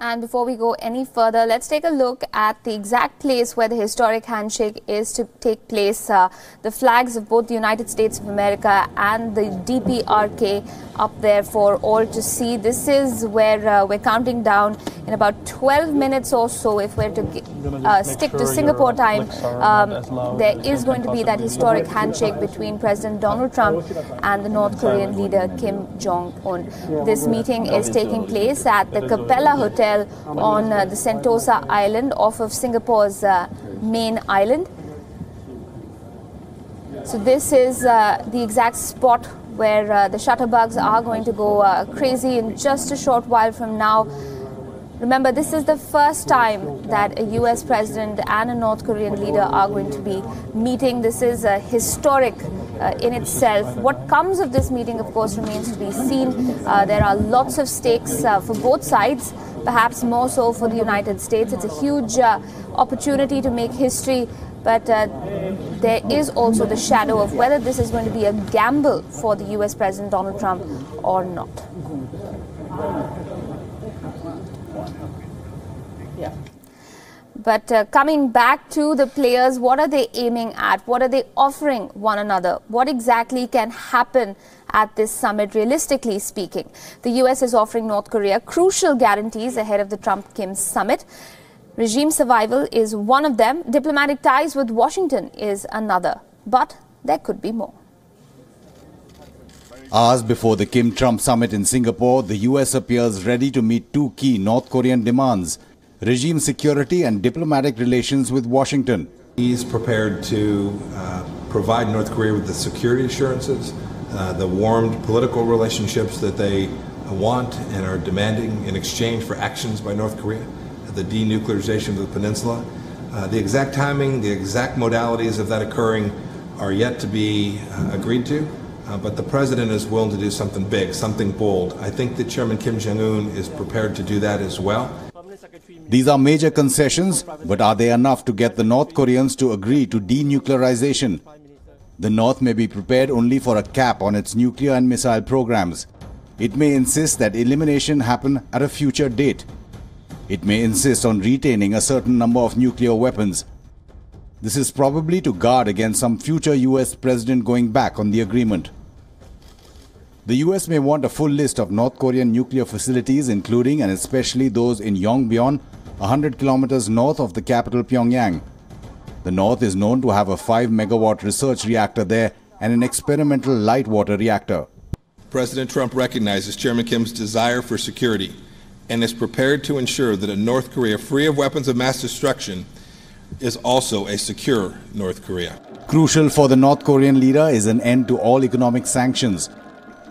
And before we go any further, let's take a look at the exact place where the historic handshake is to take place. The flags of both the United States of America and the DPRK up there for all to see. This is where we're counting down in about 12 minutes or so. If we're to stick to Singapore time, there is going to be that historic handshake between President Donald Trump and the North Korean leader Kim Jong Un. This meeting is taking place at the Capella Hotel on the Sentosa island off of Singapore's main island. So this is the exact spot where the shutterbugs are going to go crazy in just a short while from now. Remember, this is the first time that a US president and a North Korean leader are going to be meeting. This is historic in itself. What comes of this meeting, of course, remains to be seen. There are lots of stakes for both sides, perhaps more so for the United States. It's a huge opportunity to make history, but there is also the shadow of whether this is going to be a gamble for the US President Donald Trump or not. Yeah. But coming back to the players, what are they aiming at? What are they offering one another? What exactly can happen at this summit, realistically speaking? The US is offering North Korea crucial guarantees ahead of the Trump-Kim summit. Regime survival is one of them. Diplomatic ties with Washington is another. But there could be more. Hours before the Kim-Trump summit in Singapore, the US appears ready to meet two key North Korean demands: regime security and diplomatic relations with Washington. He's prepared to provide North Korea with the security assurances, the warmed political relationships that they want and are demanding in exchange for actions by North Korea, the denuclearization of the peninsula. The exact timing, the exact modalities of that occurring are yet to be agreed to, but the president is willing to do something big, something bold. I think that Chairman Kim Jong Un is prepared to do that as well. These are major concessions, but are they enough to get the North Koreans to agree to denuclearization? The North may be prepared only for a cap on its nuclear and missile programs. It may insist that elimination happen at a future date. It may insist on retaining a certain number of nuclear weapons. This is probably to guard against some future US president going back on the agreement. The US may want a full list of North Korean nuclear facilities, including and especially those in Yongbyon, 100 kilometers north of the capital Pyongyang. The North is known to have a 5-megawatt research reactor there and an experimental light water reactor. President Trump recognizes Chairman Kim's desire for security and is prepared to ensure that a North Korea free of weapons of mass destruction is also a secure North Korea. Crucial for the North Korean leader is an end to all economic sanctions.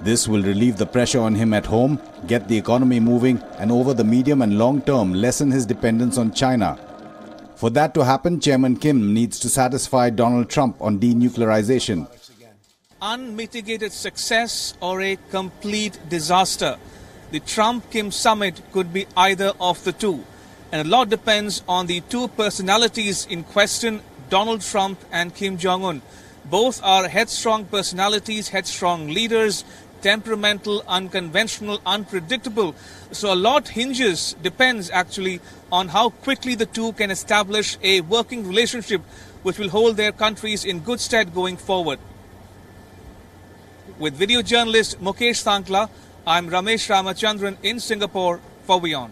This will relieve the pressure on him at home, get the economy moving, and over the medium and long term lessen his dependence on China. For that to happen, Chairman Kim needs to satisfy Donald Trump on denuclearization. Unmitigated success or a complete disaster. The Trump-Kim summit could be either of the two. And a lot depends on the two personalities in question, Donald Trump and Kim Jong Un. Both are headstrong personalities, headstrong leaders, temperamental, unconventional, unpredictable. So a lot depends actually on how quickly the two can establish a working relationship which will hold their countries in good stead going forward. With video journalist Mukesh Sankla, I'm Ramesh Ramachandran in Singapore for WION.